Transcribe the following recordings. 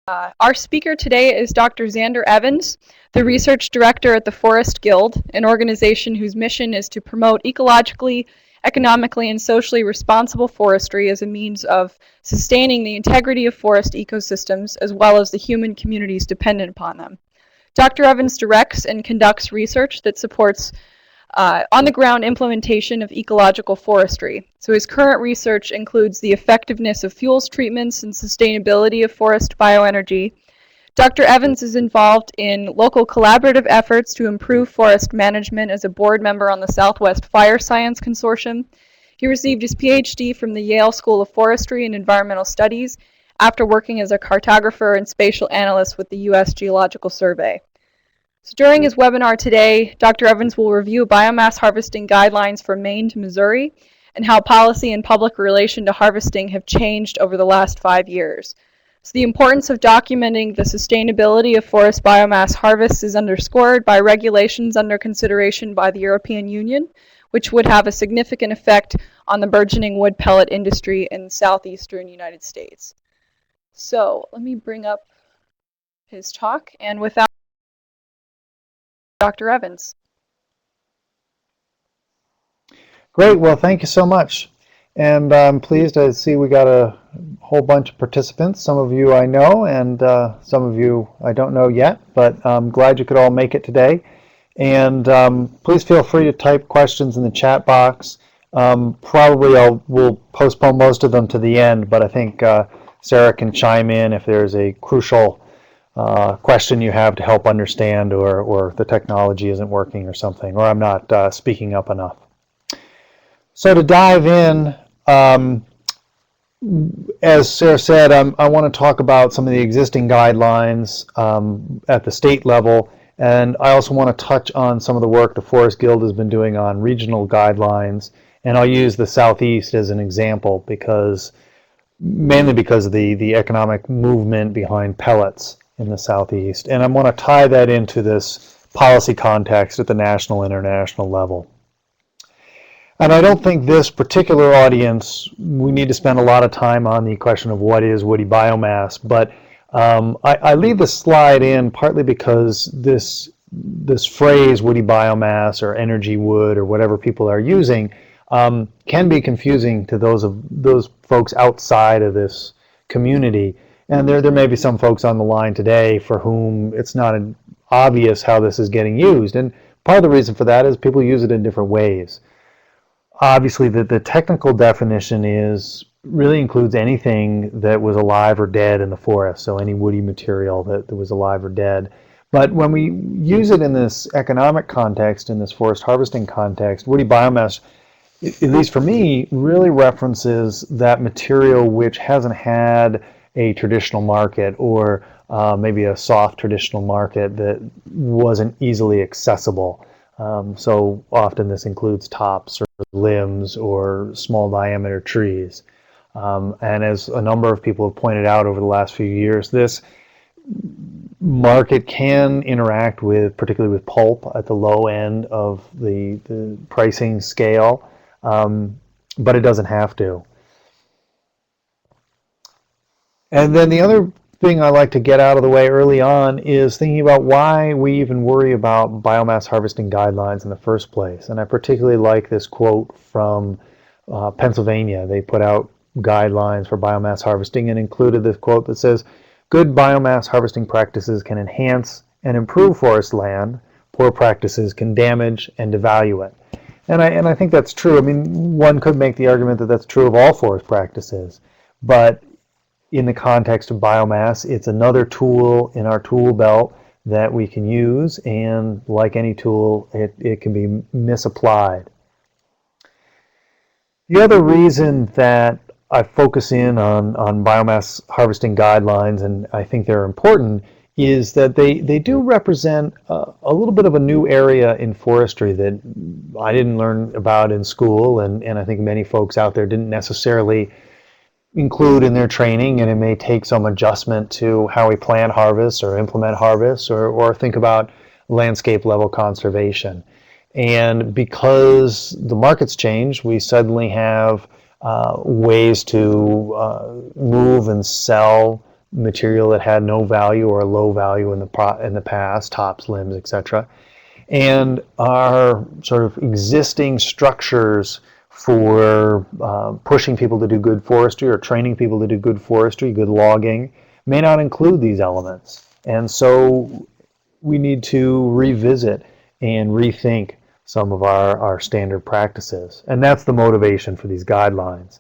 Our speaker today is Dr. Zander Evans, the Research Director at the Forest Guild, an organization whose mission is to promote ecologically, economically, and socially responsible forestry as a means of sustaining the integrity of forest ecosystems as well as the human communities dependent upon them. Dr. Evans directs and conducts research that supports on-the-ground implementation of ecological forestry. So his current research includes the effectiveness of fuels treatments and sustainability of forest bioenergy. Dr. Evans is involved in local collaborative efforts to improve forest management as a board member on the Southwest Fire Science Consortium. He received his PhD from the Yale School of Forestry and Environmental Studies after working as a cartographer and spatial analyst with the U.S. Geological Survey. So during his webinar today, Dr. Evans will review biomass harvesting guidelines from Maine to Missouri and how policy and public relation to harvesting have changed over the last 5 years. So the importance of documenting the sustainability of forest biomass harvests is underscored by regulations under consideration by the European Union, which would have a significant effect on the burgeoning wood pellet industry in the southeastern United States. So let me bring up his talk, and without Dr. Evans. Great, well, thank you so much. And I'm pleased to see we got a whole bunch of participants. Some of you I know, and some of you I don't know yet, but I'm glad you could all make it today. And please feel free to type questions in the chat box. Probably we'll postpone most of them to the end, but I think Sarah can chime in if there's a crucial question you have to help understand, or the technology isn't working or something, or I'm not speaking up enough. So to dive in, as Sarah said, I want to talk about some of the existing guidelines at the state level, and I also want to touch on some of the work the Forest Guild has been doing on regional guidelines, and I'll use the Southeast as an example mainly because of the economic movement behind pellets in the Southeast, and I'm going to tie that into this policy context at the national and international level. And I don't think this particular audience, we need to spend a lot of time on the question of what is woody biomass, but I leave this slide in partly because this phrase woody biomass or energy wood or whatever people are using can be confusing to those folks outside of this community. And there may be some folks on the line today for whom it's not obvious how this is getting used. And part of the reason for that is people use it in different ways. Obviously, the technical definition really includes anything that was alive or dead in the forest, so any woody material that was alive or dead. But when we use it in this economic context, in this forest harvesting context, woody biomass, at least for me, really references that material which hasn't had a traditional market, or maybe a soft traditional market that wasn't easily accessible. So often this includes tops or limbs or small diameter trees. And as a number of people have pointed out over the last few years, this market can interact particularly with pulp at the low end of the pricing scale, but it doesn't have to. And then the other thing I like to get out of the way early on is thinking about why we even worry about biomass harvesting guidelines in the first place. And I particularly like this quote from Pennsylvania. They put out guidelines for biomass harvesting and included this quote that says, "Good biomass harvesting practices can enhance and improve forest land. Poor practices can damage and devalue it." And I think that's true. I mean, one could make the argument that that's true of all forest practices, but in the context of biomass, it's another tool in our tool belt that we can use, and like any tool, it can be misapplied. The other reason that I focus in on biomass harvesting guidelines, and I think they're important, is that they do represent a little bit of a new area in forestry that I didn't learn about in school, and I think many folks out there didn't necessarily include in their training, and it may take some adjustment to how we plan harvests or implement harvests or think about landscape level conservation. And because the market's changed, we suddenly have ways to move and sell material that had no value or low value in the past, tops, limbs, etc. And our sort of existing structures for pushing people to do good forestry or training people to do good forestry, good logging, may not include these elements. And so we need to revisit and rethink some of our standard practices. And that's the motivation for these guidelines.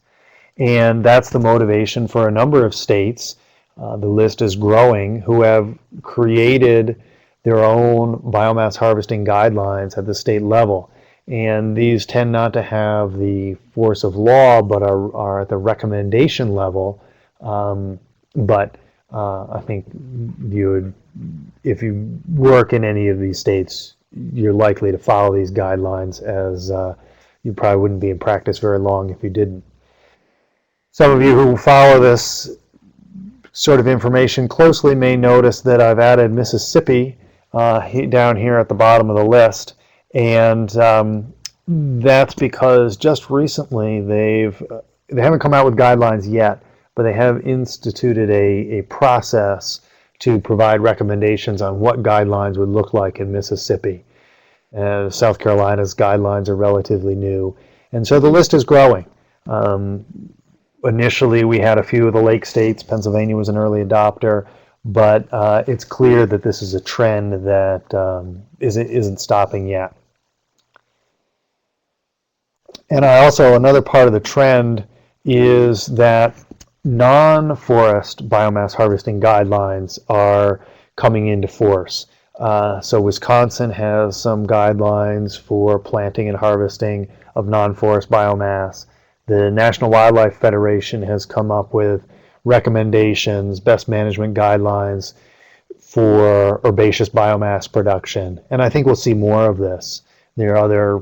And that's the motivation for a number of states, the list is growing, who have created their own biomass harvesting guidelines at the state level. And these tend not to have the force of law, but are at the recommendation level. But I think if you work in any of these states, you're likely to follow these guidelines, as you probably wouldn't be in practice very long if you didn't. Some of you who follow this sort of information closely may notice that I've added Mississippi down here at the bottom of the list, and that's because just recently they haven't come out with guidelines yet, but they have instituted a process to provide recommendations on what guidelines would look like in Mississippi. South Carolina's guidelines are relatively new, and so the list is growing. Initially, we had a few of the lake states. Pennsylvania was an early adopter, but it's clear that this is a trend that isn't stopping yet. And another part of the trend is that non-forest biomass harvesting guidelines are coming into force. So Wisconsin has some guidelines for planting and harvesting of non-forest biomass. The National Wildlife Federation has come up with recommendations, best management guidelines for herbaceous biomass production. And I think we'll see more of this. There are other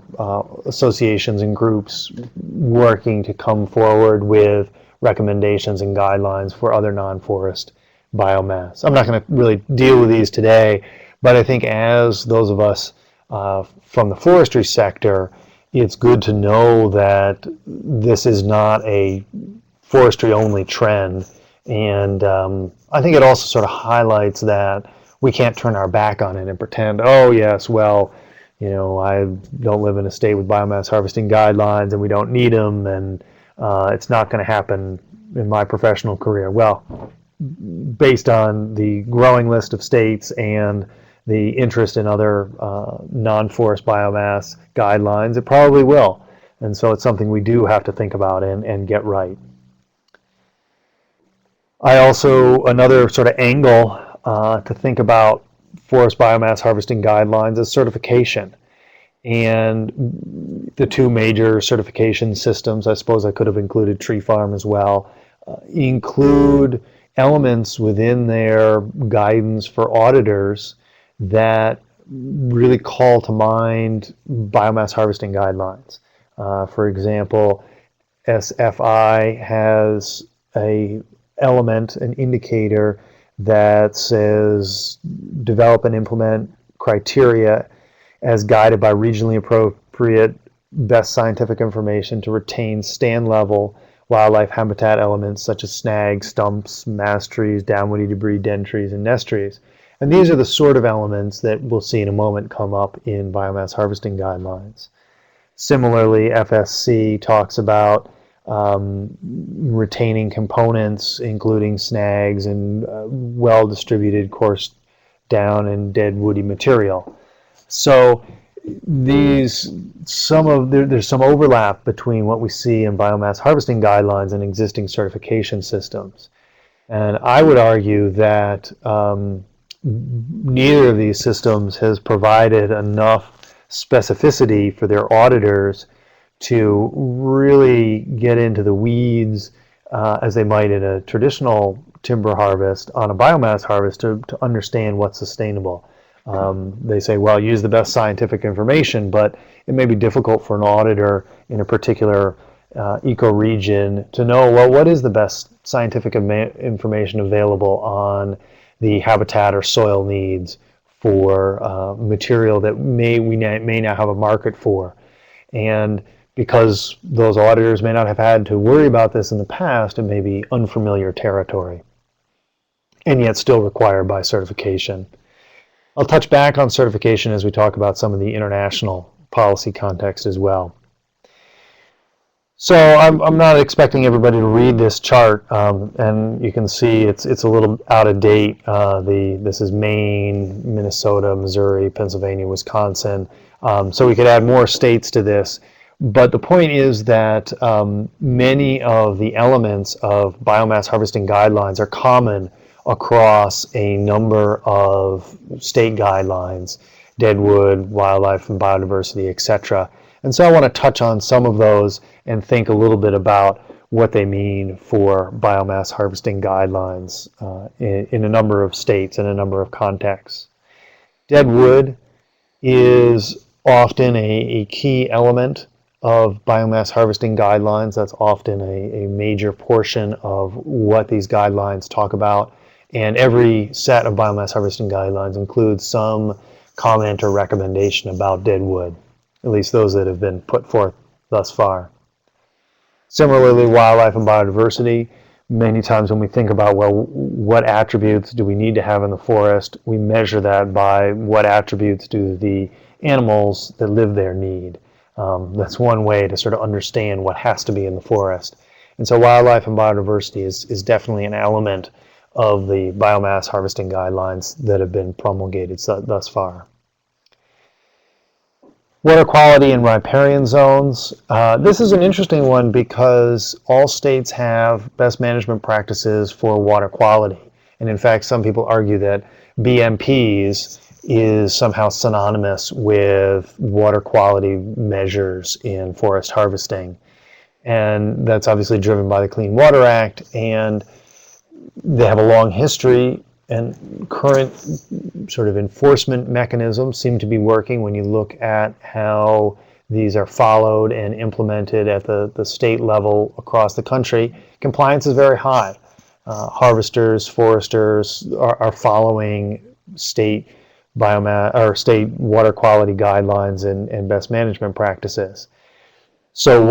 associations and groups working to come forward with recommendations and guidelines for other non-forest biomass. I'm not going to really deal with these today, but I think as those of us from the forestry sector, it's good to know that this is not a forestry-only trend. And I think it also sort of highlights that we can't turn our back on it and pretend, oh yes, well, I don't live in a state with biomass harvesting guidelines and we don't need them, and it's not going to happen in my professional career. Well, based on the growing list of states and the interest in other non-forest biomass guidelines, it probably will. And so it's something we do have to think about and get right. Another sort of angle to think about forest biomass harvesting guidelines is certification. And the two major certification systems, I suppose I could have included Tree Farm as well, include elements within their guidance for auditors that really call to mind biomass harvesting guidelines. For example, SFI has an indicator that says develop and implement criteria as guided by regionally appropriate best scientific information to retain stand level wildlife habitat elements such as snags, stumps, mass trees, downwoody debris, den trees, and nest trees. And these are the sort of elements that we'll see in a moment come up in biomass harvesting guidelines. Similarly, FSC talks about retaining components, including snags and well-distributed coarse down and dead woody material. So there's some overlap between what we see in biomass harvesting guidelines and existing certification systems. And I would argue that neither of these systems has provided enough specificity for their auditors to really get into the weeds as they might in a traditional timber harvest on a biomass harvest to understand what's sustainable. They say, well, use the best scientific information, but it may be difficult for an auditor in a particular ecoregion to know, well, what is the best scientific information available on the habitat or soil needs for material that we may now have a market for. And because those auditors may not have had to worry about this in the past, it may be unfamiliar territory. and yet still required by certification. I'll touch back on certification as we talk about some of the international policy context as well. So I'm not expecting everybody to read this chart, and you can see it's a little out of date. This is Maine, Minnesota, Missouri, Pennsylvania, Wisconsin. So we could add more states to this. But the point is that many of the elements of biomass harvesting guidelines are common across a number of state guidelines, Deadwood, wildlife and biodiversity, etc. And so I want to touch on some of those and think a little bit about what they mean for biomass harvesting guidelines in a number of states and a number of contexts. Deadwood is often a key element of biomass harvesting guidelines. That's often a major portion of what these guidelines talk about. And every set of biomass harvesting guidelines includes some comment or recommendation about deadwood, at least those that have been put forth thus far. Similarly, wildlife and biodiversity, many times when we think about, well, what attributes do we need to have in the forest, we measure that by what attributes do the animals that live there need. That's one way to sort of understand what has to be in the forest. And so wildlife and biodiversity is definitely an element of the biomass harvesting guidelines that have been promulgated thus far. Water quality and riparian zones. This is an interesting one because all states have best management practices for water quality. And in fact, some people argue that BMPs is somehow synonymous with water quality measures in forest harvesting. And that's obviously driven by the Clean Water Act, and they have a long history, and current sort of enforcement mechanisms seem to be working when you look at how these are followed and implemented at the state level across the country. Compliance is very high. Harvesters, foresters are following state biomass or state water quality guidelines and best management practices. So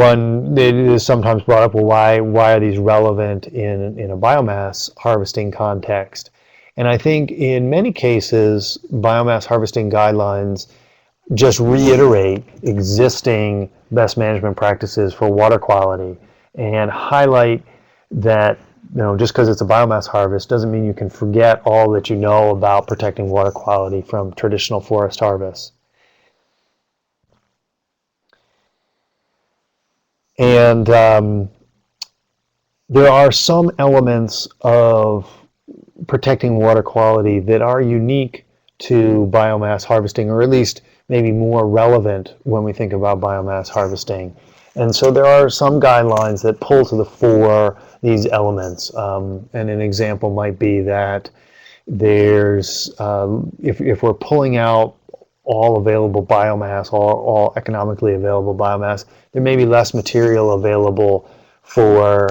it is sometimes brought up, well, why are these relevant in a biomass harvesting context? And I think in many cases, biomass harvesting guidelines just reiterate existing best management practices for water quality and highlight that, just because it's a biomass harvest doesn't mean you can forget all that you know about protecting water quality from traditional forest harvests. And there are some elements of protecting water quality that are unique to biomass harvesting, or at least maybe more relevant when we think about biomass harvesting. And so there are some guidelines that pull to the fore these elements. And an example might be that there's, if we're pulling out all available biomass, all economically available biomass, there may be less material available for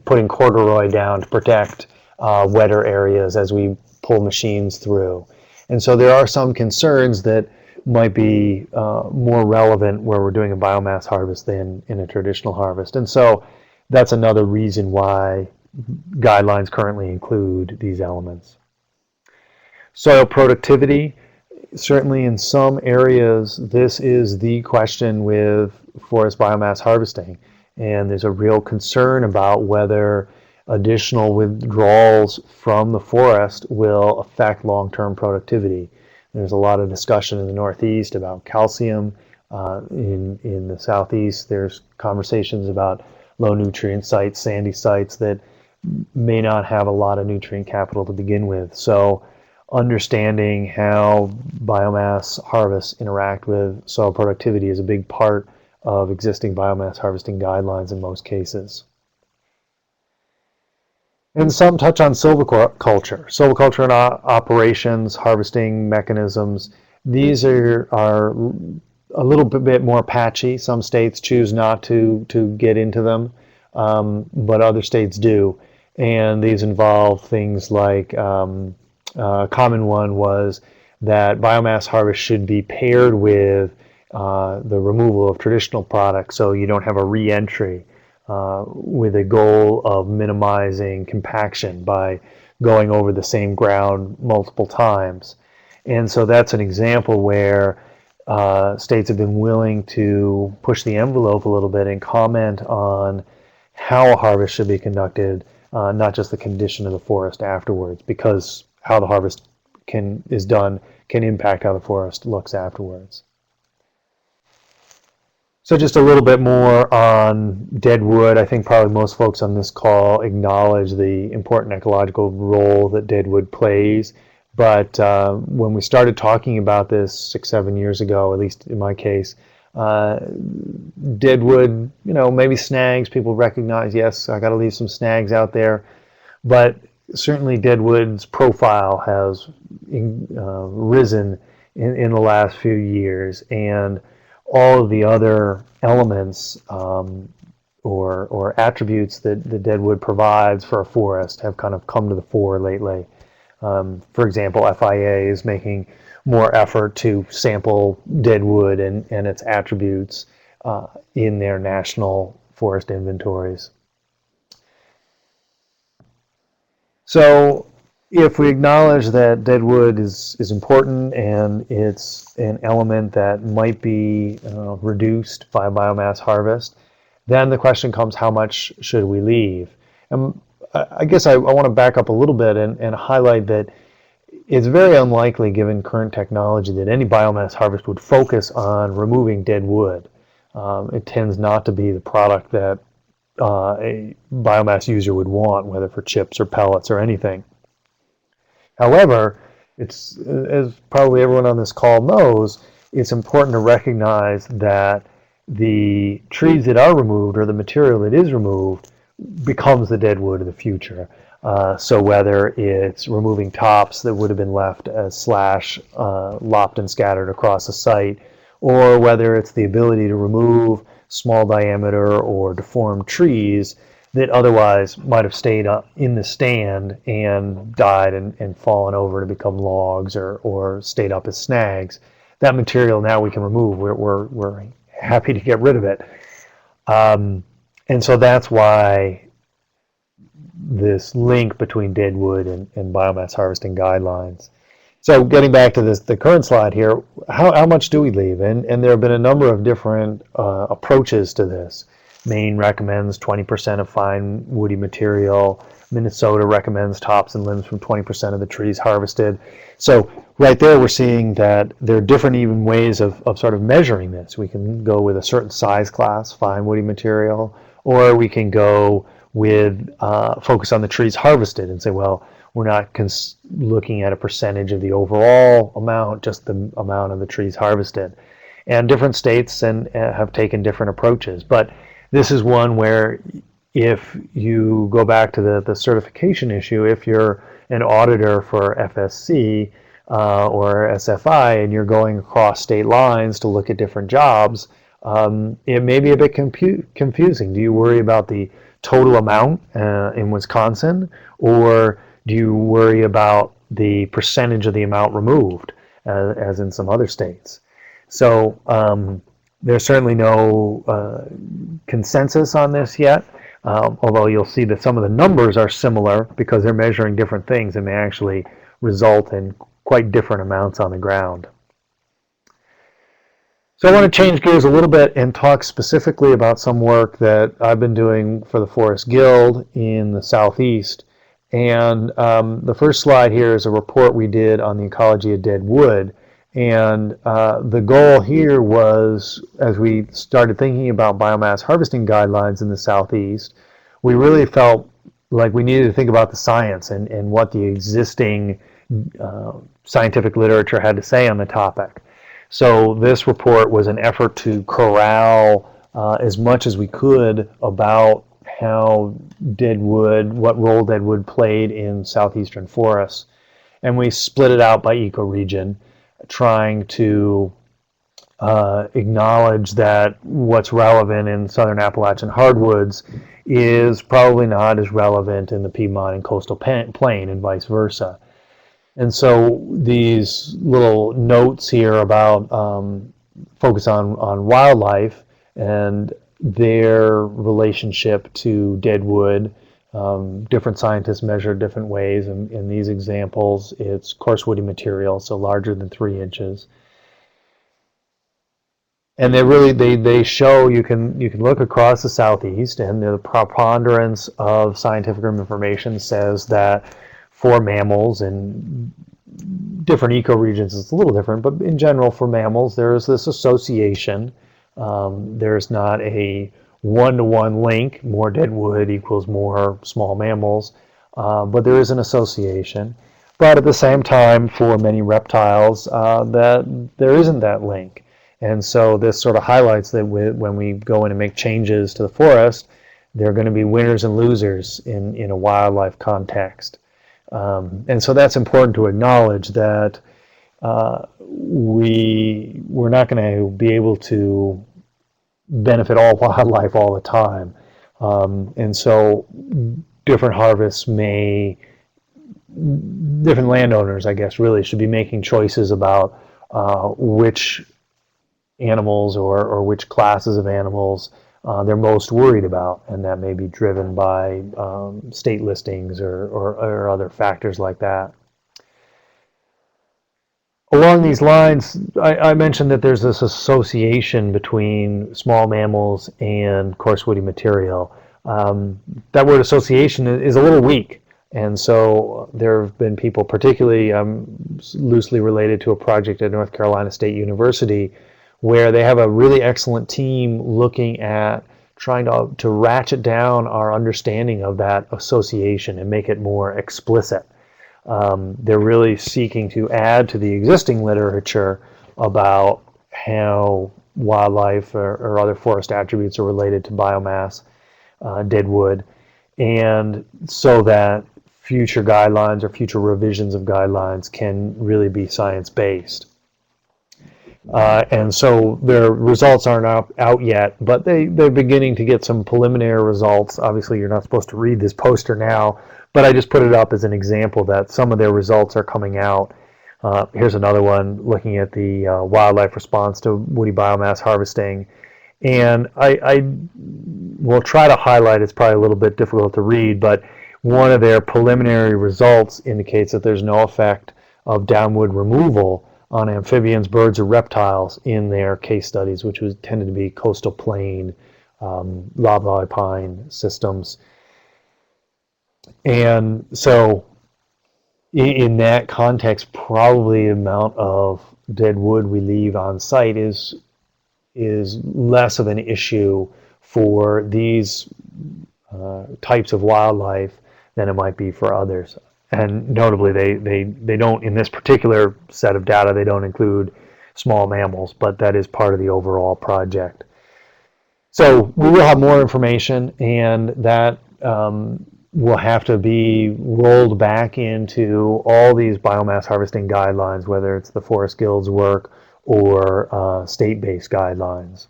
putting corduroy down to protect wetter areas as we pull machines through. And so there are some concerns that might be more relevant where we're doing a biomass harvest than in a traditional harvest. And so that's another reason why guidelines currently include these elements. Soil productivity. Certainly in some areas, this is the question with forest biomass harvesting. And there's a real concern about whether additional withdrawals from the forest will affect long-term productivity. There's a lot of discussion in the Northeast about calcium. In the Southeast, there's conversations about low nutrient sites, sandy sites that may not have a lot of nutrient capital to begin with. So understanding how biomass harvests interact with soil productivity is a big part of existing biomass harvesting guidelines in most cases. And some touch on silviculture. Silviculture and operations, harvesting mechanisms. These are a little bit more patchy. Some states choose not to get into them, but other states do. And these involve things like a common one was that biomass harvest should be paired with the removal of traditional products, so you don't have a re-entry with a goal of minimizing compaction by going over the same ground multiple times. And so that's an example where states have been willing to push the envelope a little bit and comment on how a harvest should be conducted, not just the condition of the forest afterwards, because how the harvest is done can impact how the forest looks afterwards. So just a little bit more on deadwood. I think probably most folks on this call acknowledge the important ecological role that deadwood plays. But when we started talking about this 6-7 years ago, at least in my case, deadwood, maybe snags, people recognize, yes, I got to leave some snags out there. But certainly deadwood's profile has risen in the last few years, and all of the other elements or attributes that the deadwood provides for a forest have kind of come to the fore lately. For example, FIA is making more effort to sample deadwood and its attributes in their national forest inventories. So if we acknowledge that deadwood is important and it's an element that might be reduced by biomass harvest, then the question comes, how much should we leave? And I guess I want to back up a little bit and highlight that it's very unlikely, given current technology, that any biomass harvest would focus on removing dead wood. It tends not to be the product that a biomass user would want, whether for chips or pellets or anything. However, it's, as probably everyone on this call knows, it's important to recognize that the trees that are removed, or the material that is removed, becomes the dead wood of the future. So whether it's removing tops that would have been left as slash, lopped and scattered across a site, or whether it's the ability to remove small diameter or deformed trees that otherwise might have stayed in the stand and died and fallen over to become logs or stayed up as snags. That material now we can remove. We're happy to get rid of it. And so that's why this link between deadwood and biomass harvesting guidelines. So getting back to the current slide here, how much do we leave? And there have been a number of different approaches to this. Maine recommends 20% of fine woody material. Minnesota recommends tops and limbs from 20% of the trees harvested. So right there we're seeing that there are different even ways of sort of measuring this. We can go with a certain size class, fine woody material, or we can go with focus on the trees harvested and say, well, we're not looking at a percentage of the overall amount, just the amount of the trees harvested. And different states have taken different approaches. But this is one where if you go back to the certification issue, if you're an auditor for FSC or SFI and you're going across state lines to look at different jobs, it may be a bit confusing. Do you worry about the total amount in Wisconsin, or do you worry about the percentage of the amount removed, as in some other states? So there's certainly no consensus on this yet, although you'll see that some of the numbers are similar because they're measuring different things and may actually result in quite different amounts on the ground. So I want to change gears a little bit and talk specifically about some work that I've been doing for the Forest Guild in the Southeast. And the first slide here is a report we did on the ecology of dead wood. And the goal here was, as we started thinking about biomass harvesting guidelines in the Southeast, we really felt like we needed to think about the science and what the existing scientific literature had to say on the topic. So this report was an effort to corral as much as we could about how deadwood, what role deadwood played in southeastern forests. And we split it out by ecoregion, trying to acknowledge that what's relevant in southern Appalachian hardwoods is probably not as relevant in the Piedmont and coastal plain, and vice versa. And so these little notes here about focus on wildlife and their relationship to deadwood Different scientists measure different ways. In these examples, it's coarse woody material, so larger than 3 inches. And they show you can look across the southeast, and the preponderance of scientific information says that for mammals in different ecoregions it's a little different, but in general for mammals there's this association. There's not a one-to-one link, more deadwood equals more small mammals, but there is an association. But at the same time, for many reptiles, that there isn't that link. And so this sort of highlights that when we go in and make changes to the forest, there are going to be winners and losers in a wildlife context. And so that's important to acknowledge, that we're not going to be able to benefit all wildlife all the time. And so different harvests different landowners, I guess, really should be making choices about which animals or which classes of animals they're most worried about, and that may be driven by state listings or other factors like that. Along these lines, I mentioned that there's this association between small mammals and coarse woody material. That word association is a little weak, and so there have been people, particularly loosely related to a project at North Carolina State University, where they have a really excellent team looking at trying to ratchet down our understanding of that association and make it more explicit. They're really seeking to add to the existing literature about how wildlife or other forest attributes are related to biomass, deadwood, and so that future guidelines or future revisions of guidelines can really be science-based. And so their results aren't out yet, but they're beginning to get some preliminary results. Obviously, you're not supposed to read this poster now, but I just put it up as an example that some of their results are coming out. Here's another one looking at the wildlife response to woody biomass harvesting. And I will try to highlight, it's probably a little bit difficult to read, but one of their preliminary results indicates that there's no effect of downwood removal on amphibians, birds, or reptiles in their case studies, which tended to be coastal plain, loblolly pine systems. And so in that context, probably the amount of dead wood we leave on site is less of an issue for these types of wildlife than it might be for others. And notably, they don't, in this particular set of data, they don't include small mammals, but that is part of the overall project. So we will have more information, and that will have to be rolled back into all these biomass harvesting guidelines, whether it's the Forest Guild's work or state-based guidelines.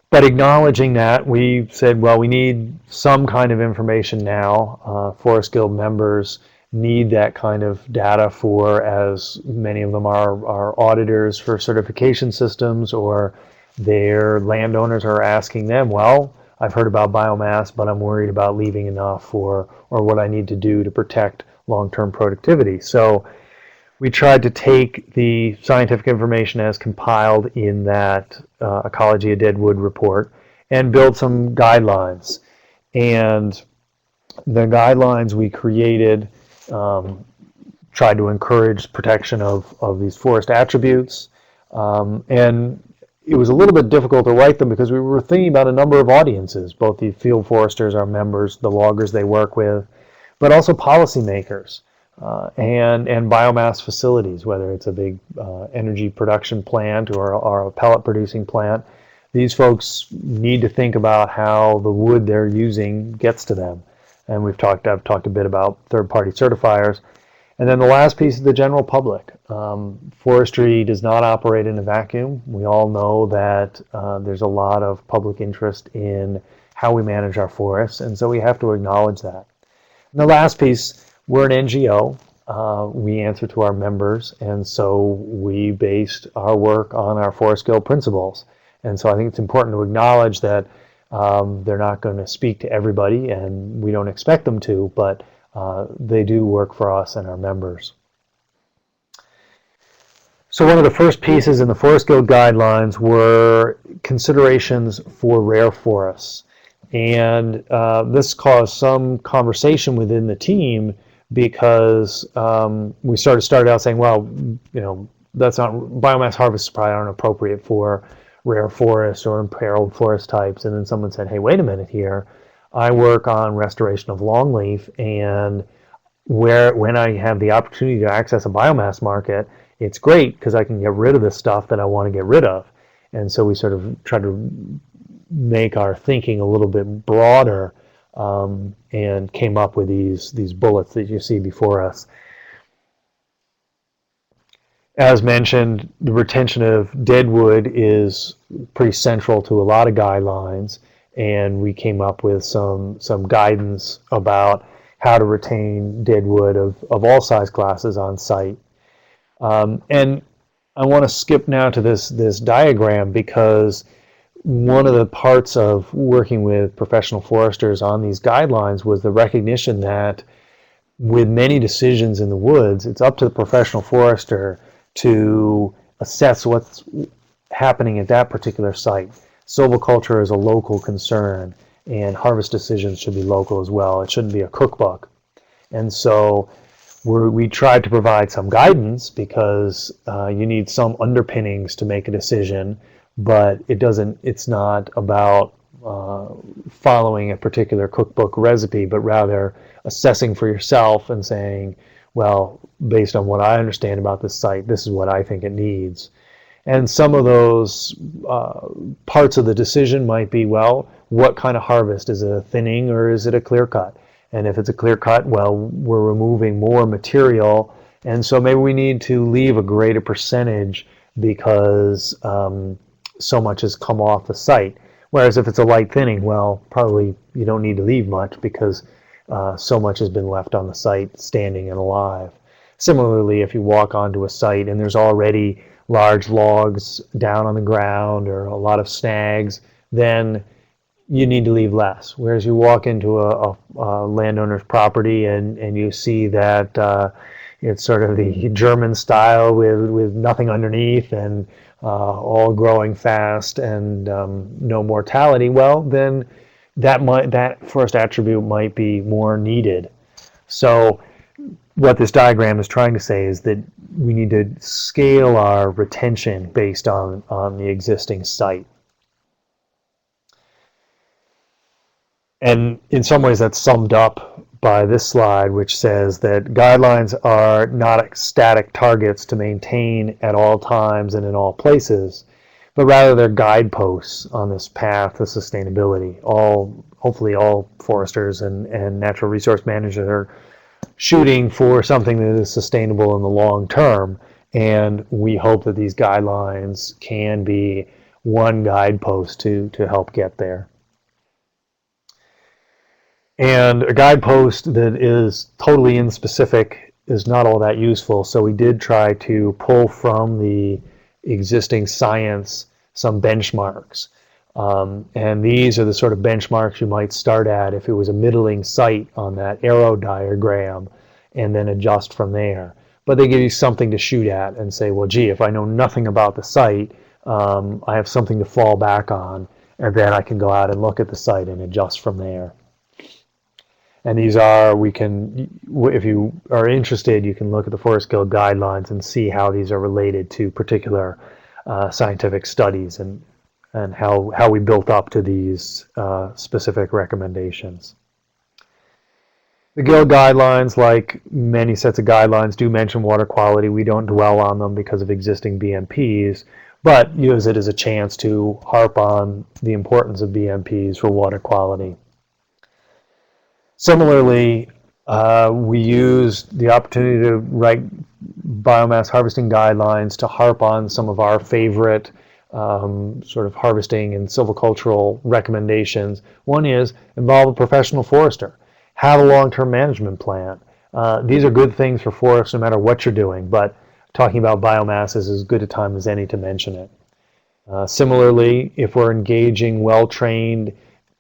But acknowledging that, we said, well, we need some kind of information now. Forest Guild members need that kind of data for, as many of them are auditors for certification systems, or their landowners are asking them, well, I've heard about biomass, but I'm worried about leaving enough, or what I need to do to protect long-term productivity. So we tried to take the scientific information as compiled in that Ecology of Deadwood report and build some guidelines. And the guidelines we created tried to encourage protection of these forest attributes. And it was a little bit difficult to write them because we were thinking about a number of audiences, both the field foresters, our members, the loggers they work with, but also policymakers. And biomass facilities, whether it's a big energy production plant or a pellet producing plant. These folks need to think about how the wood they're using gets to them. And I've talked a bit about third-party certifiers. And then the last piece is the general public. Forestry does not operate in a vacuum. We all know that there's a lot of public interest in how we manage our forests, and so we have to acknowledge that. And the last piece, we're an NGO. We answer to our members, and so we based our work on our Forest Guild principles. And so I think it's important to acknowledge that They're not going to speak to everybody, and we don't expect them to, but they do work for us and our members. So one of the first pieces in the Forest Guild guidelines were considerations for rare forests. And this caused some conversation within the team because we started out saying, well, that's not, biomass harvests probably aren't appropriate for rare forests or imperiled forest types. And then someone said, hey, wait a minute here. I work on restoration of longleaf, and when I have the opportunity to access a biomass market, it's great because I can get rid of the stuff that I want to get rid of. And so we sort of try to make our thinking a little bit broader, and came up with these bullets that you see before us. As mentioned, the retention of deadwood is pretty central to a lot of guidelines, and we came up with some guidance about how to retain deadwood of all size classes on site. And I want to skip now to this diagram, because one of the parts of working with professional foresters on these guidelines was the recognition that with many decisions in the woods, it's up to the professional forester to assess what's happening at that particular site. Silviculture is a local concern, and harvest decisions should be local as well. It shouldn't be a cookbook. And so we tried to provide some guidance, because you need some underpinnings to make a decision, but it's not about following a particular cookbook recipe, but rather assessing for yourself and saying, well, based on what I understand about this site, this is what I think it needs. And some of those parts of the decision might be, well, what kind of harvest? Is it a thinning or is it a clear cut? And if it's a clear cut, well, we're removing more material, and so maybe we need to leave a greater percentage because so much has come off the site. Whereas if it's a light thinning, well, probably you don't need to leave much because so much has been left on the site standing and alive. Similarly, if you walk onto a site and there's already large logs down on the ground or a lot of snags, then you need to leave less. Whereas you walk into a landowner's property and you see that it's sort of the German style with nothing underneath and all growing fast and no mortality, well, then that forest attribute might be more needed. So what this diagram is trying to say is that we need to scale our retention based on the existing site. And in some ways that's summed up by this slide, which says that guidelines are not static targets to maintain at all times and in all places, but rather they're guideposts on this path to sustainability. Hopefully all foresters and natural resource managers are shooting for something that is sustainable in the long term, and we hope that these guidelines can be one guidepost to help get there. And a guidepost that is totally inspecific is not all that useful, so we did try to pull from the existing science some benchmarks. And these are the sort of benchmarks you might start at if it was a middling site on that arrow diagram, and then adjust from there. But they give you something to shoot at and say, well, gee, if I know nothing about the site, I have something to fall back on, and then I can go out and look at the site and adjust from there. And these are, if you are interested, you can look at the Forest Guild guidelines and see how these are related to particular scientific studies and how we built up to these specific recommendations. The Guild guidelines, like many sets of guidelines, do mention water quality. We don't dwell on them because of existing BMPs, but use it as a chance to harp on the importance of BMPs for water quality. Similarly, we used the opportunity to write biomass harvesting guidelines to harp on some of our favorite sort of harvesting and silvicultural recommendations. One is involve a professional forester. Have a long-term management plan. These are good things for forests no matter what you're doing, but talking about biomass is as good a time as any to mention it. Similarly, if we're engaging well-trained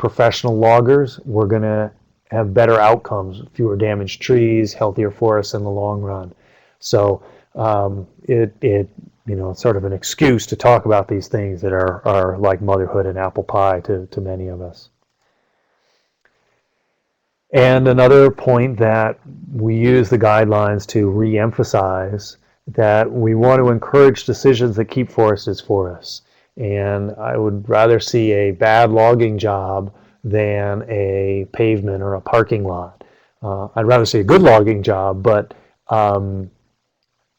professional loggers, we're going to have better outcomes, fewer damaged trees, healthier forests in the long run. So sort of an excuse to talk about these things that are like motherhood and apple pie to many of us. And another point that we use the guidelines to re-emphasize that we want to encourage decisions that keep forests as forests. And I would rather see a bad logging job than a pavement or a parking lot. I'd rather see a good logging job, but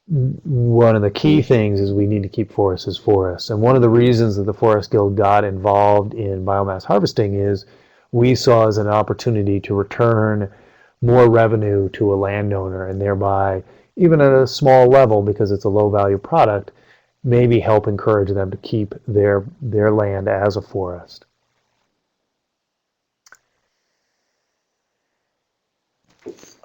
one of the key things is we need to keep forests as forests. And one of the reasons that the Forest Guild got involved in biomass harvesting is we saw as an opportunity to return more revenue to a landowner, and thereby, even at a small level, because it's a low value product, maybe help encourage them to keep their land as a forest.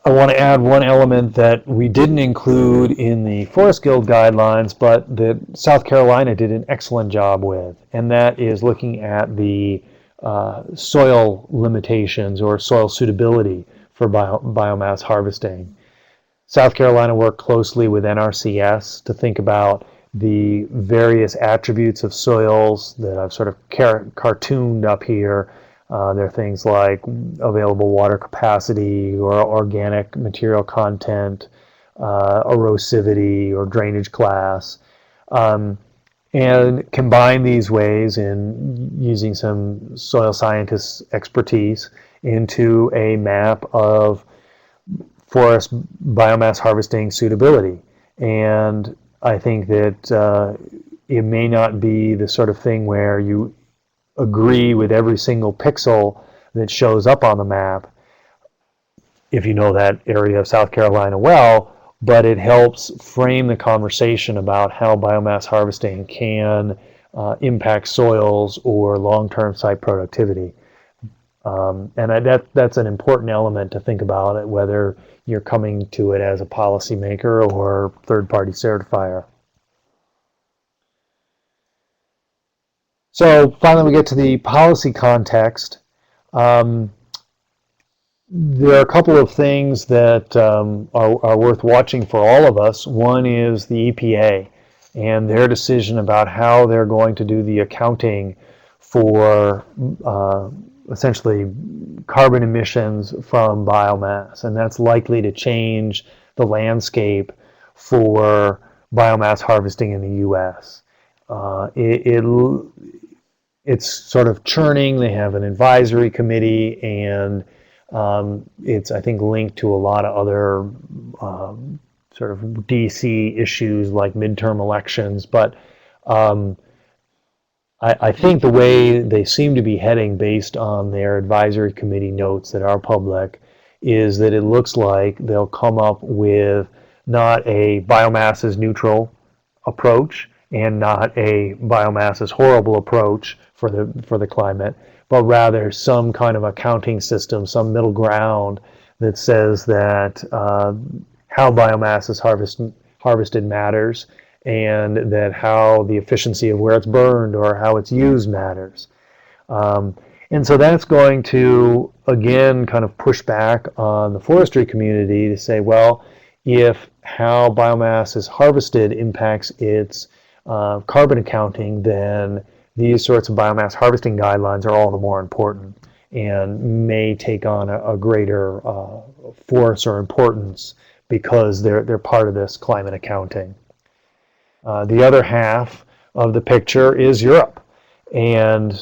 I want to add one element that we didn't include in the Forest Guild guidelines, but that South Carolina did an excellent job with, and that is looking at the soil limitations or soil suitability for biomass harvesting. South Carolina worked closely with NRCS to think about the various attributes of soils that I've sort of cartooned up here. There are things like available water capacity or organic material content, erosivity or drainage class, and combine these ways in using some soil scientists' expertise into a map of forest biomass harvesting suitability. And I think that it may not be the sort of thing where you agree with every single pixel that shows up on the map if you know that area of South Carolina well, but it helps frame the conversation about how biomass harvesting can impact soils or long-term site productivity. And that's an important element to think about, whether you're coming to it as a policymaker or third-party certifier. So finally, we get to the policy context. There are a couple of things that are worth watching for all of us. One is the EPA and their decision about how they're going to do the accounting for essentially carbon emissions from biomass, and that's likely to change the landscape for biomass harvesting in the U.S. It's sort of churning. They have an advisory committee, and it's, I think, linked to a lot of other sort of DC issues like midterm elections. But I think the way they seem to be heading, based on their advisory committee notes that are public, is that it looks like they'll come up with not a biomass is neutral approach and not a biomass is horrible approach for the climate, but rather some kind of accounting system, some middle ground that says that how biomass is harvested matters, and that how the efficiency of where it's burned or how it's used matters. And so that's going to, again, kind of push back on the forestry community to say, well, if how biomass is harvested impacts its carbon accounting, then these sorts of biomass harvesting guidelines are all the more important and may take on a greater force or importance because they're part of this climate accounting. The other half of the picture is Europe, and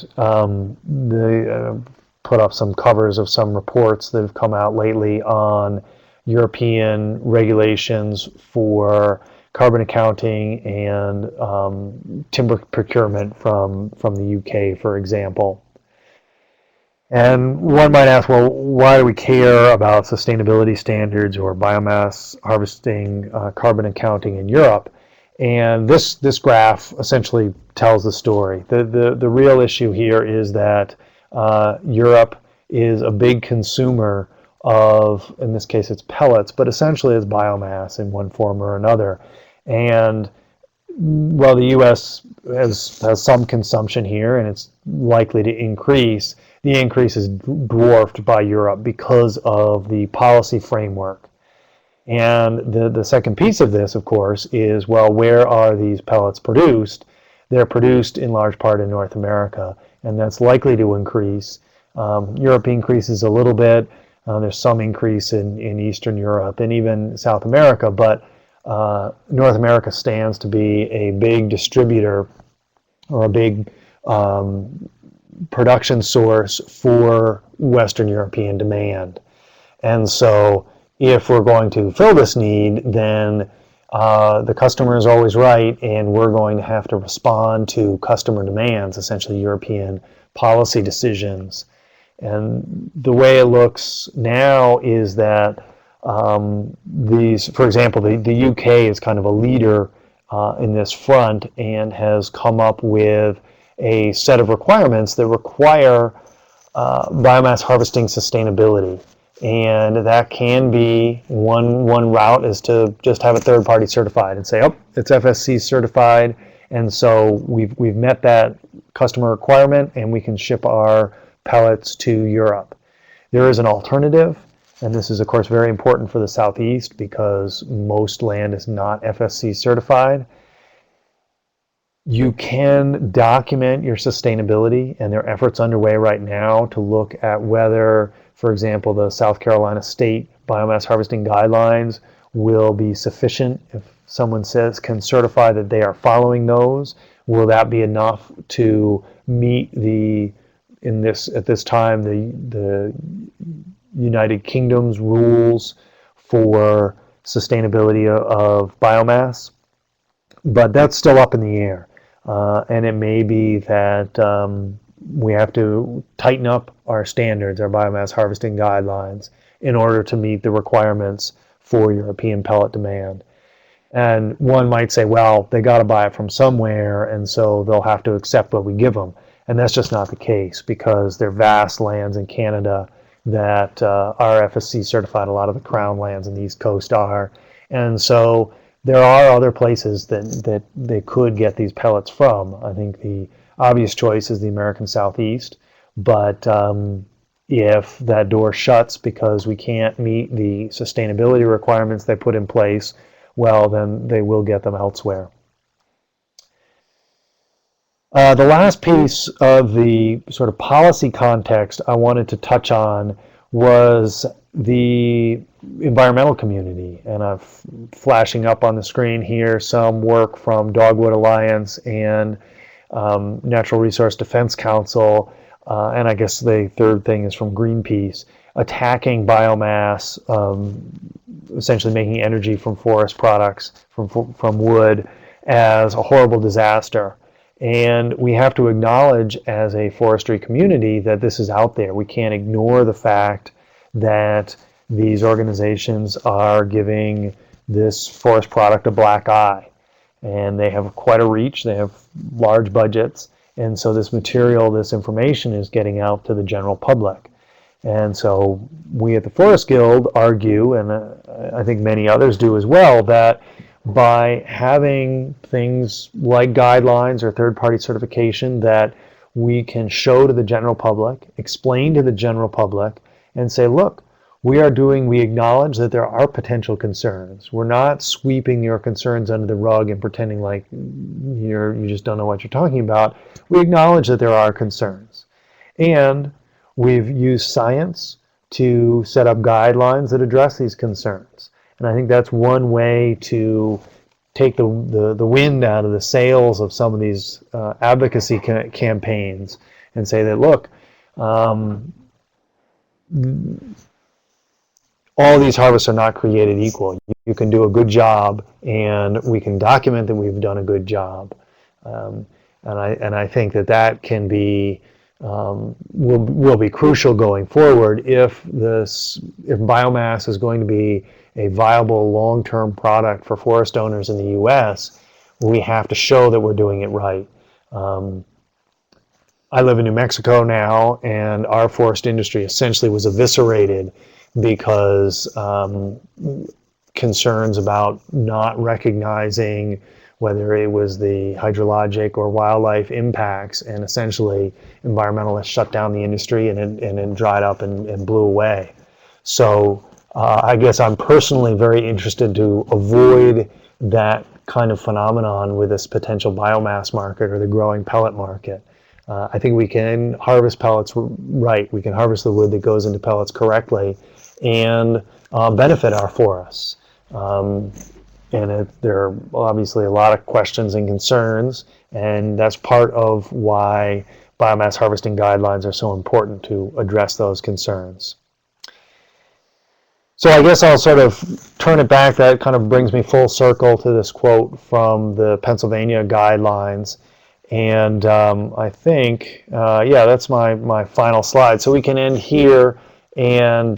they put up some covers of some reports that have come out lately on European regulations for carbon accounting and timber procurement from the UK, for example. And one might ask, well, why do we care about sustainability standards or biomass harvesting, carbon accounting in Europe? And this graph essentially tells the story. The real issue here is that Europe is a big consumer of, in this case it's pellets, but essentially it's biomass in one form or another. And while the U.S. has some consumption here, and it's likely to increase, the increase is dwarfed by Europe because of the policy framework. And the second piece of this, of course, is, well, where are these pellets produced? They're produced in large part in North America, and that's likely to increase. Europe increases a little bit. There's some increase in Eastern Europe and even South America, but North America stands to be a big distributor or a big production source for Western European demand. And so if we're going to fill this need, then the customer is always right, and we're going to have to respond to customer demands, essentially European policy decisions. And the way it looks now is that for example, the UK is kind of a leader in this front and has come up with a set of requirements that require biomass harvesting sustainability. And that can be one route is to just have it third-party certified and say, oh, it's FSC certified, and so we've met that customer requirement, and we can ship our pellets to Europe. There is an alternative, and this is, of course, very important for the Southeast because most land is not FSC certified. You can document your sustainability, and there are efforts underway right now to look at whether, for example, the South Carolina State Biomass Harvesting Guidelines will be sufficient. If someone can certify that they are following those, will that be enough to meet at this time, the United Kingdom's rules for sustainability of biomass? But that's still up in the air. And it may be that we have to tighten up our standards, our biomass harvesting guidelines, in order to meet the requirements for European pellet demand. And one might say, well, they got to buy it from somewhere, and so they'll have to accept what we give them. And that's just not the case, because there are vast lands in Canada that are FSC certified. A lot of the crown lands in the East Coast are. And so there are other places that they could get these pellets from. I think the obvious choice is the American Southeast, but if that door shuts because we can't meet the sustainability requirements they put in place, well, then they will get them elsewhere. The last piece of the sort of policy context I wanted to touch on was the environmental community, and I'm flashing up on the screen here some work from Dogwood Alliance and Natural Resource Defense Council, and I guess the third thing is from Greenpeace, attacking biomass, essentially making energy from forest products, from wood, as a horrible disaster. And we have to acknowledge as a forestry community that this is out there. We can't ignore the fact that these organizations are giving this forest product a black eye. And they have quite a reach, they have large budgets, and so this material, this information is getting out to the general public. And so we at the Forest Guild argue, and I think many others do as well, that by having things like guidelines or third-party certification that we can show to the general public, explain to the general public, and say, look, we acknowledge that there are potential concerns. We're not sweeping your concerns under the rug and pretending like you just don't know what you're talking about. We acknowledge that there are concerns. And we've used science to set up guidelines that address these concerns. And I think that's one way to take the wind out of the sails of some of these advocacy campaigns and say that, look, all these harvests are not created equal. You can do a good job, and we can document that we've done a good job. And I think that can be will be crucial going forward if biomass is going to be a viable long-term product for forest owners in the U.S. We have to show that we're doing it right. I live in New Mexico now, and our forest industry essentially was eviscerated because concerns about not recognizing whether it was the hydrologic or wildlife impacts, and essentially environmentalists shut down the industry and it dried up and blew away. So I guess I'm personally very interested to avoid that kind of phenomenon with this potential biomass market or the growing pellet market. I think we can harvest pellets right. We can harvest the wood that goes into pellets correctly and benefit our forests. There are obviously a lot of questions and concerns, and that's part of why biomass harvesting guidelines are so important to address those concerns. So I guess I'll sort of turn it back. That kind of brings me full circle to this quote from the Pennsylvania guidelines. And I think, yeah, that's my final slide. So we can end here and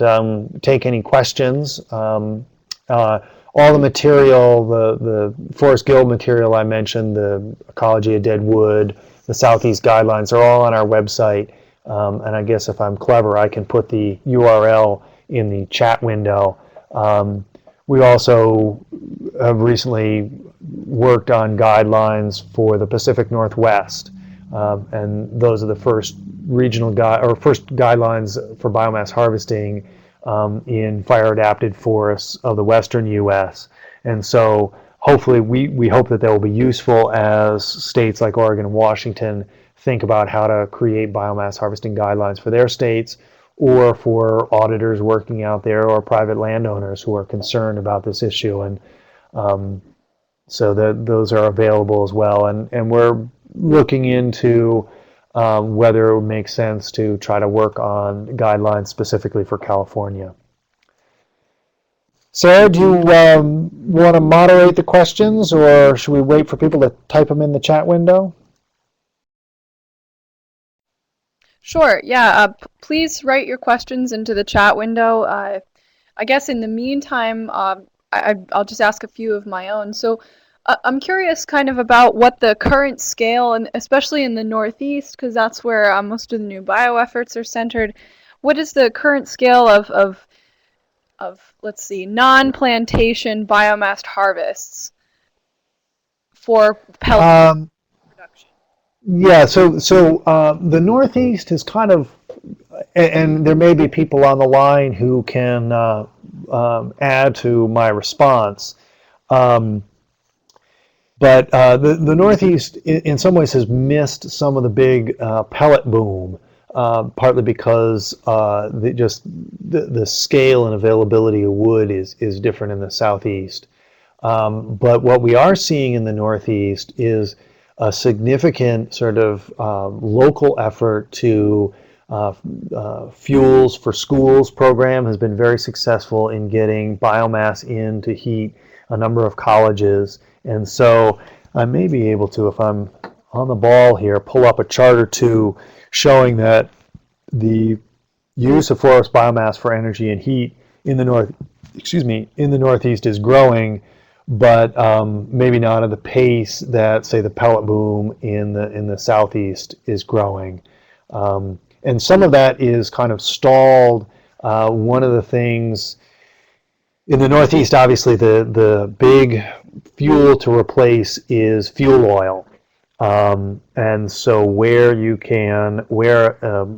take any questions. All the material, the Forest Guild material I mentioned, the Ecology of Deadwood, the Southeast guidelines are all on our website. And I guess if I'm clever, I can put the URL in the chat window. We also have recently worked on guidelines for the Pacific Northwest, and those are the first regional first guidelines for biomass harvesting in fire-adapted forests of the western U.S. And so hopefully we hope that they will be useful as states like Oregon and Washington think about how to create biomass harvesting guidelines for their states, or for auditors working out there, or private landowners who are concerned about this issue. And so those are available as well. And we're looking into whether it makes sense to try to work on guidelines specifically for California. Sarah, do you want to moderate the questions, or should we wait for people to type them in the chat window? Sure, yeah. Please write your questions into the chat window. I guess in the meantime, I'll just ask a few of my own. So I'm curious kind of about what the current scale, and especially in the Northeast, because that's where most of the new bio efforts are centered. What is the current scale of let's see, non-plantation biomass harvests for pellet production? Yeah, so the Northeast is kind of, and there may be people on the line who can add to my response. But the Northeast, in some ways, has missed some of the big pellet boom, partly because the scale and availability of wood is different in the Southeast. But what we are seeing in the Northeast is a significant sort of local effort to Fuels for Schools program has been very successful in getting biomass in to heat a number of colleges. And so I may be able to, if I'm on the ball here, pull up a chart or two showing that the use of forest biomass for energy and heat in the Northeast is growing, but maybe not at the pace that, say, the pellet boom in the Southeast is growing. And some of that is kind of stalled. One of the things in the Northeast, obviously, the big fuel to replace is fuel oil. And so where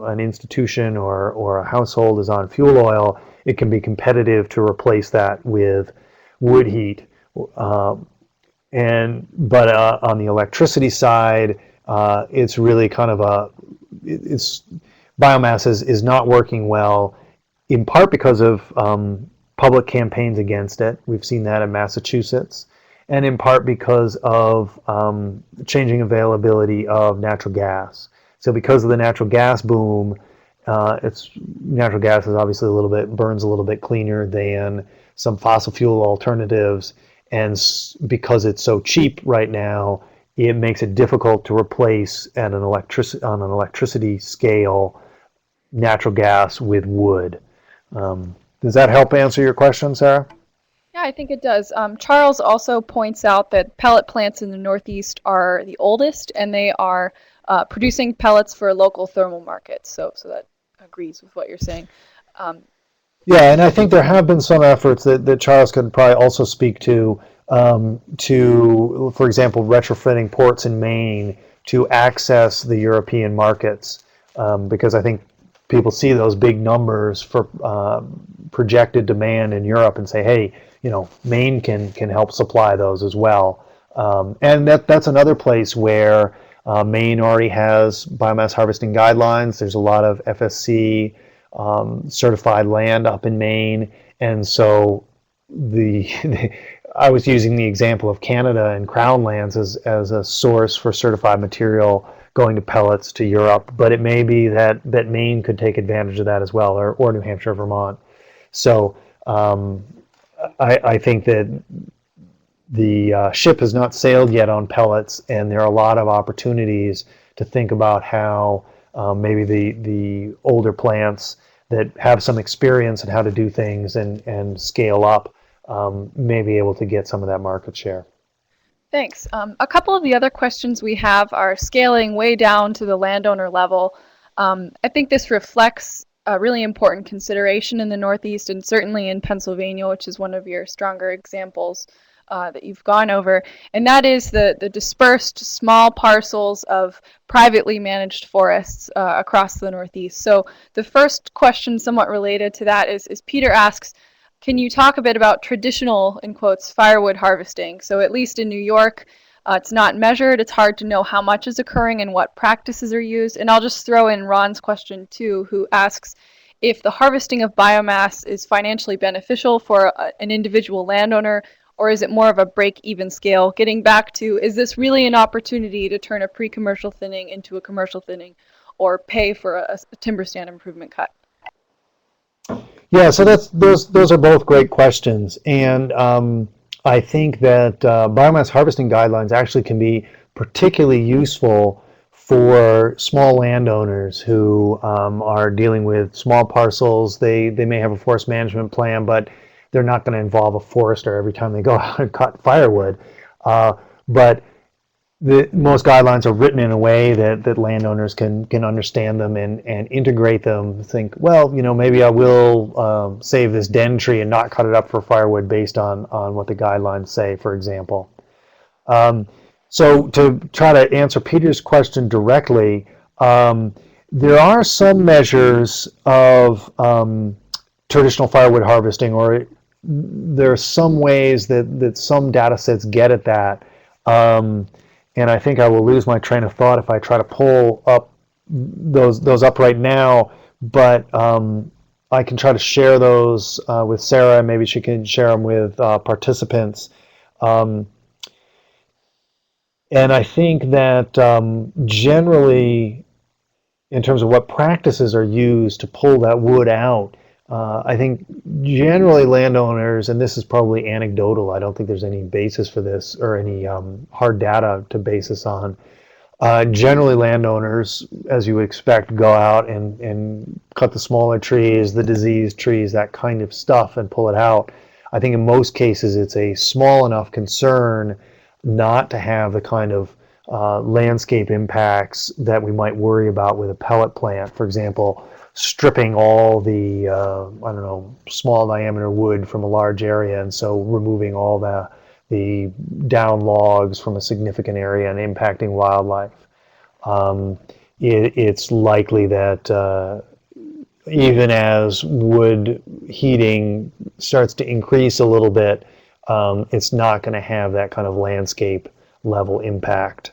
an institution or a household is on fuel oil, it can be competitive to replace that with wood heat. But on the electricity side, it's really kind of biomass is not working well, in part because of public campaigns against it. We've seen that in Massachusetts, and in part because of changing availability of natural gas. So because of the natural gas boom, natural gas is obviously burns a little bit cleaner than some fossil fuel alternatives. And because it's so cheap right now, it makes it difficult to replace on an electricity scale natural gas with wood. Does that help answer your question, Sarah? Yeah, I think it does. Charles also points out that pellet plants in the Northeast are the oldest, and they are producing pellets for local thermal markets. So that agrees with what you're saying. Yeah, and I think there have been some efforts that Charles could probably also speak to to, for example, retrofitting ports in Maine to access the European markets, because I think people see those big numbers for projected demand in Europe and say, hey, Maine can help supply those as well. And that's another place where Maine already has biomass harvesting guidelines. There's a lot of FSC certified land up in Maine, and so I was using the example of Canada and Crown lands as a source for certified material going to pellets to Europe, but it may be that Maine could take advantage of that as well, or New Hampshire, Vermont. So I think that the ship has not sailed yet on pellets, and there are a lot of opportunities to think about how maybe the older plants that have some experience in how to do things and scale up may be able to get some of that market share. Thanks. A couple of the other questions we have are scaling way down to the landowner level. I think this reflects a really important consideration in the Northeast and certainly in Pennsylvania, which is one of your stronger examples that you've gone over, and that is the dispersed small parcels of privately managed forests across the Northeast. So the first question somewhat related to that is Peter asks, can you talk a bit about traditional, in quotes, firewood harvesting? So at least in New York, it's not measured. It's hard to know how much is occurring and what practices are used. And I'll just throw in Ron's question too, who asks if the harvesting of biomass is financially beneficial for an individual landowner, or is it more of a break-even scale? Getting back to, is this really an opportunity to turn a pre-commercial thinning into a commercial thinning, or pay for a timber stand improvement cut? Yeah, so those are both great questions, and I think that biomass harvesting guidelines actually can be particularly useful for small landowners who are dealing with small parcels. They may have a forest management plan, but they're not going to involve a forester every time they go out and cut firewood. But most guidelines are written in a way that landowners can understand them and integrate them. Think, well, maybe I will save this den tree and not cut it up for firewood based on what the guidelines say, for example. So to try to answer Peter's question directly, there are some measures of traditional firewood harvesting, or there are some ways that some data sets get at that. And I think I will lose my train of thought if I try to pull up those up right now, but I can try to share those with Sarah, and maybe she can share them with participants. And I think that generally, in terms of what practices are used to pull that wood out, I think generally landowners, and this is probably anecdotal, I don't think there's any basis for this or any hard data to base this on. Generally landowners, as you would expect, go out and cut the smaller trees, the diseased trees, that kind of stuff, and pull it out. I think in most cases it's a small enough concern not to have the kind of landscape impacts that we might worry about with a pellet plant. For example, stripping all the, small diameter wood from a large area, and so removing all the down logs from a significant area and impacting wildlife. It's likely that even as wood heating starts to increase a little bit, it's not going to have that kind of landscape level impact.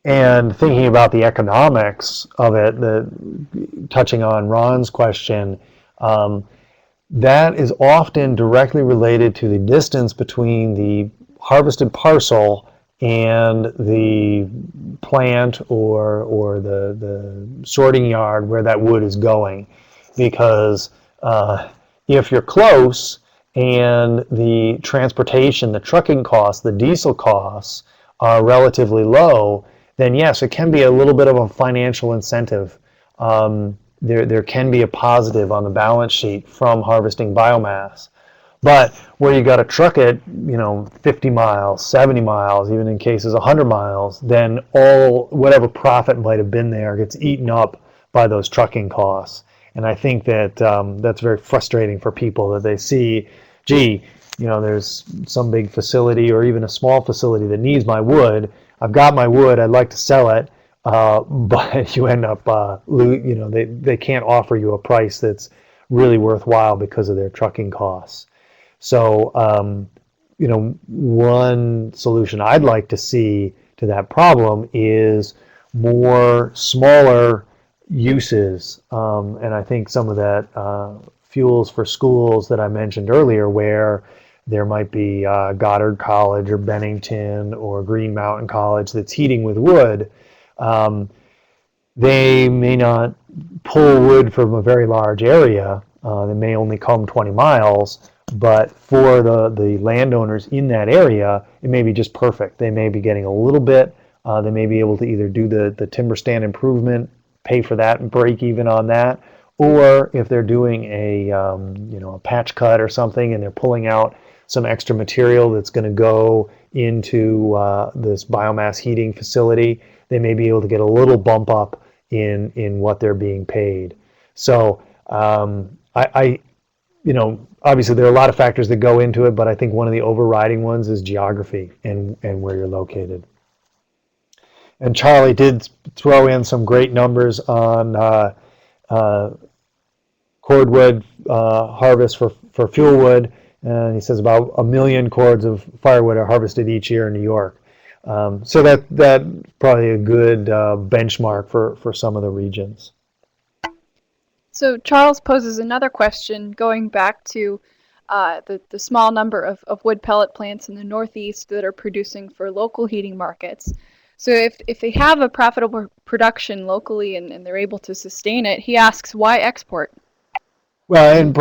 And thinking about the economics of it, touching on Ron's question, that is often directly related to the distance between the harvested parcel and the plant or the sorting yard where that wood is going. Because if you're close and the transportation, the trucking costs, the diesel costs are relatively low, then yes, it can be a little bit of a financial incentive. There can be a positive on the balance sheet from harvesting biomass. But where you got to truck it, 50 miles, 70 miles, even in cases 100 miles, then whatever profit might have been there gets eaten up by those trucking costs. And I think that that's very frustrating for people, that they see, gee, there's some big facility or even a small facility that needs my wood. I've got my wood. I'd like to sell it, but you end up, they can't offer you a price that's really worthwhile because of their trucking costs. So, one solution I'd like to see to that problem is more smaller uses. And I think some of that fuels for schools that I mentioned earlier, where there might be Goddard College or Bennington or Green Mountain College that's heating with wood. They may not pull wood from a very large area. They may only come 20 miles, but for the landowners in that area, it may be just perfect. They may be getting a little bit. They may be able to either do the timber stand improvement, pay for that, and break even on that, or if they're doing a patch cut or something, and they're pulling out some extra material that's going to go into this biomass heating facility, they may be able to get a little bump up in what they're being paid. So obviously there are a lot of factors that go into it, but I think one of the overriding ones is geography and where you're located. And Charlie did throw in some great numbers on cordwood harvest for fuel wood. And he says about 1 million cords of firewood are harvested each year in New York. So that's probably a good benchmark for some of the regions. So Charles poses another question going back to the small number of wood pellet plants in the Northeast that are producing for local heating markets. So if they have a profitable production locally and they're able to sustain it, he asks, why export? Well, and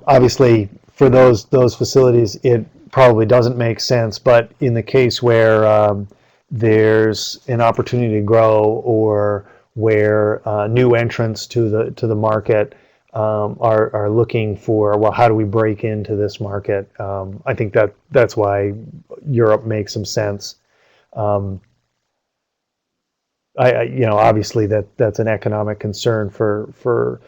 obviously for those facilities, it probably doesn't make sense. But in the case where there's an opportunity to grow, or where new entrants to the market are looking for, well, how do we break into this market? I think that's why Europe makes some sense. Obviously that's an economic concern for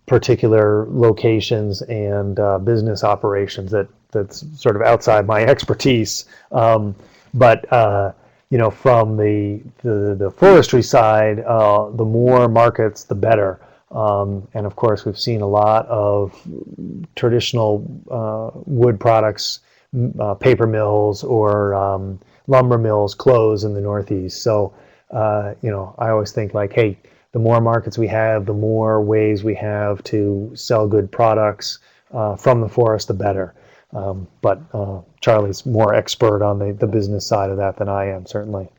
particular locations and business operations that's sort of outside my expertise. But from the forestry side, the more markets, the better. And of course, we've seen a lot of traditional wood products, paper mills or lumber mills close in the Northeast. So, I always think like, hey, the more markets we have, the more ways we have to sell good products from the forest, the better. But Charlie's more expert on the business side of that than I am, certainly.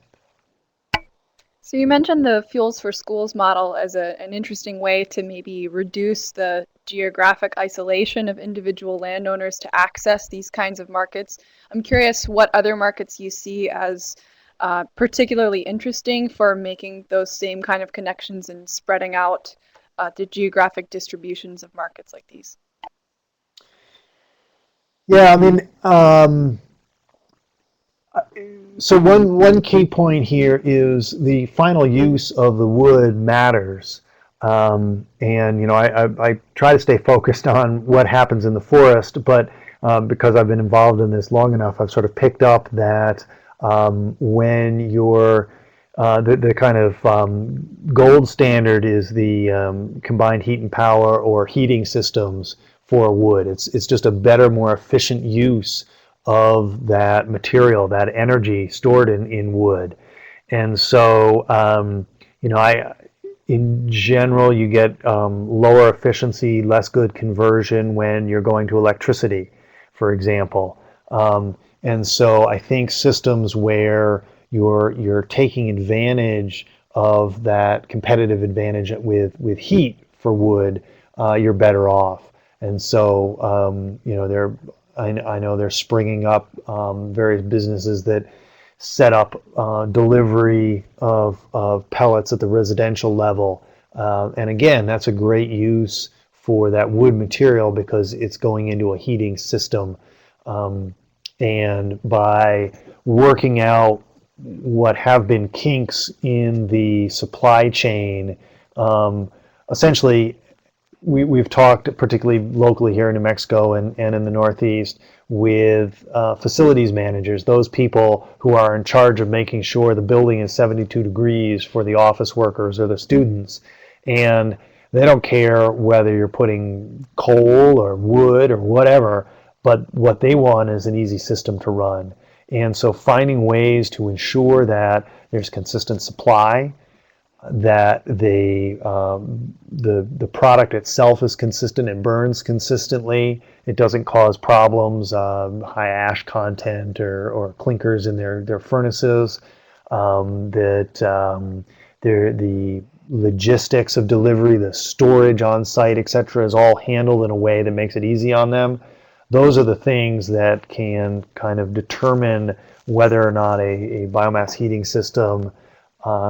So you mentioned the Fuels for Schools model as an interesting way to maybe reduce the geographic isolation of individual landowners to access these kinds of markets. I'm curious what other markets you see as particularly interesting for making those same kind of connections and spreading out the geographic distributions of markets like these. Yeah, I mean, so one key point here is the final use of the wood matters. And I try to stay focused on what happens in the forest, but because I've been involved in this long enough, I've sort of picked up that when you're the kind of gold standard is the combined heat and power or heating systems for wood. It's just a better, more efficient use of that material, that energy stored in wood. And so, in general, you get lower efficiency, less good conversion when you're going to electricity, for example. And so I think systems where you're taking advantage of that competitive advantage with heat for wood, you're better off. And so, I know they're springing up various businesses that set up delivery of pellets at the residential level. And again, that's a great use for that wood material because it's going into a heating system. And by working out what have been kinks in the supply chain, essentially we've talked, particularly locally here in New Mexico and in the Northeast, with facilities managers, those people who are in charge of making sure the building is 72 degrees for the office workers or the students. And they don't care whether you're putting coal or wood or whatever, but what they want is an easy system to run. And so finding ways to ensure that there's consistent supply, that the product itself is consistent and burns consistently. It doesn't cause problems, high ash content or clinkers in their furnaces. The logistics of delivery, the storage on site, etc., is all handled in a way that makes it easy on them. Those are the things that can kind of determine whether or not a biomass heating system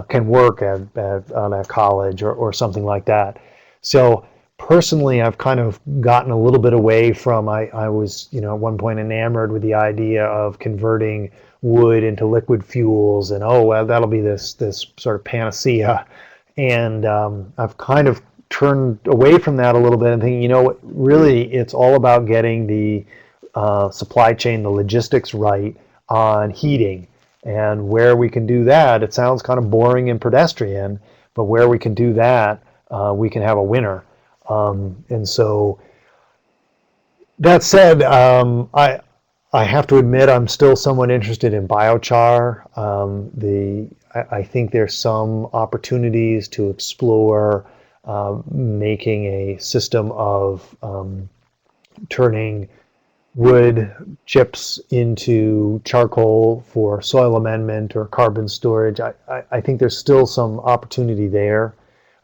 can work at a college or something like that. So personally, I've kind of gotten a little bit away from, I was, at one point enamored with the idea of converting wood into liquid fuels, and well, that'll be this sort of panacea. And I've kind of turned away from that a little bit and thinking, really it's all about getting the supply chain, the logistics right on heating. And where we can do that, it sounds kind of boring and pedestrian, but where we can do that, we can have a winner. And so that said, I have to admit I'm still somewhat interested in biochar. I think there's some opportunities to explore making a system of turning wood chips into charcoal for soil amendment or carbon storage. I think there's still some opportunity there.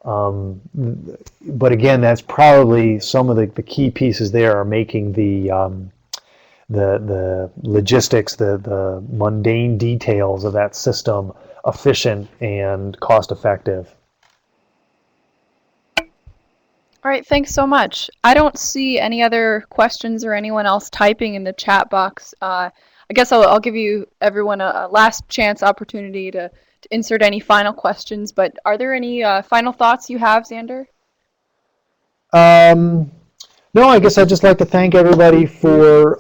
But again, that's probably some of the key pieces there are making the logistics, the mundane details of that system efficient and cost effective. All right, thanks so much. I don't see any other questions or anyone else typing in the chat box. I guess I'll give you everyone a last chance opportunity to insert any final questions, but are there any final thoughts you have, Zander? No, I guess I'd just like to thank everybody for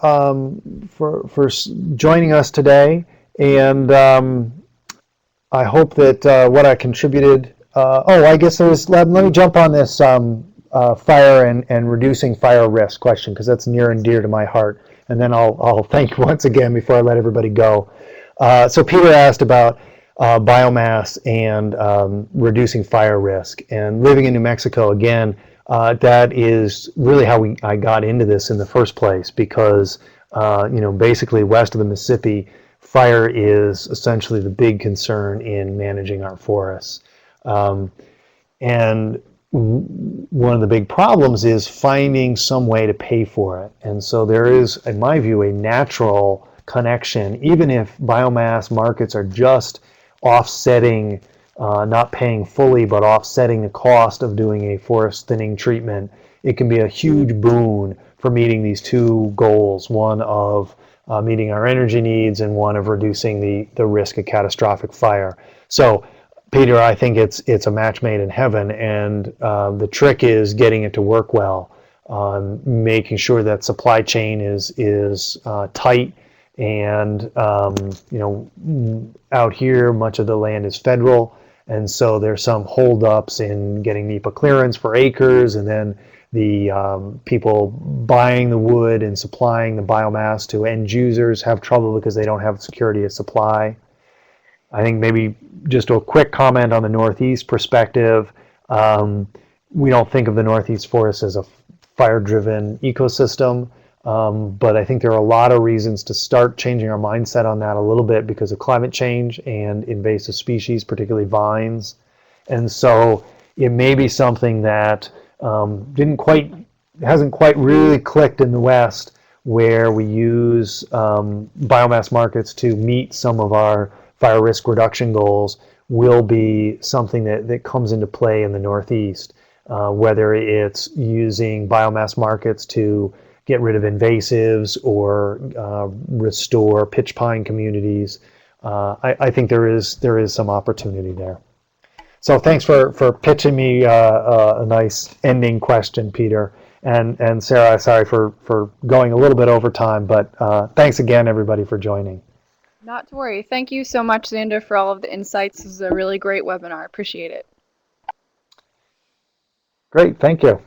joining us today, and I hope that what I contributed. I guess let me jump on this fire and reducing fire risk question, because that's near and dear to my heart, and then I'll thank you once again before I let everybody go. So Peter asked about biomass and reducing fire risk, and living in New Mexico again. That is really how I got into this in the first place, because basically west of the Mississippi, fire is essentially the big concern in managing our forests. And one of the big problems is finding some way to pay for it. And so there is, in my view, a natural connection, even if biomass markets are just offsetting, not paying fully, but offsetting the cost of doing a forest thinning treatment. It can be a huge boon for meeting these two goals, one of meeting our energy needs and one of reducing the risk of catastrophic fire. So Peter, I think it's a match made in heaven, and the trick is getting it to work well, making sure that supply chain is tight, and out here much of the land is federal, and so there's some holdups in getting NEPA clearance for acres, and then the people buying the wood and supplying the biomass to end users have trouble because they don't have security of supply. I think maybe just a quick comment on the Northeast perspective. We don't think of the Northeast forest as a fire-driven ecosystem, but I think there are a lot of reasons to start changing our mindset on that a little bit because of climate change and invasive species, particularly vines. And so it may be something that hasn't quite really clicked in the West, where we use biomass markets to meet some of our fire risk reduction goals, will be something that comes into play in the Northeast, whether it's using biomass markets to get rid of invasives or restore pitch pine communities. I think there is some opportunity there. So thanks for pitching me a nice ending question, Peter. And Sarah, sorry for going a little bit over time, but thanks again, everybody, for joining. Not to worry. Thank you so much, Zander, for all of the insights. This is a really great webinar. Appreciate it. Great, thank you.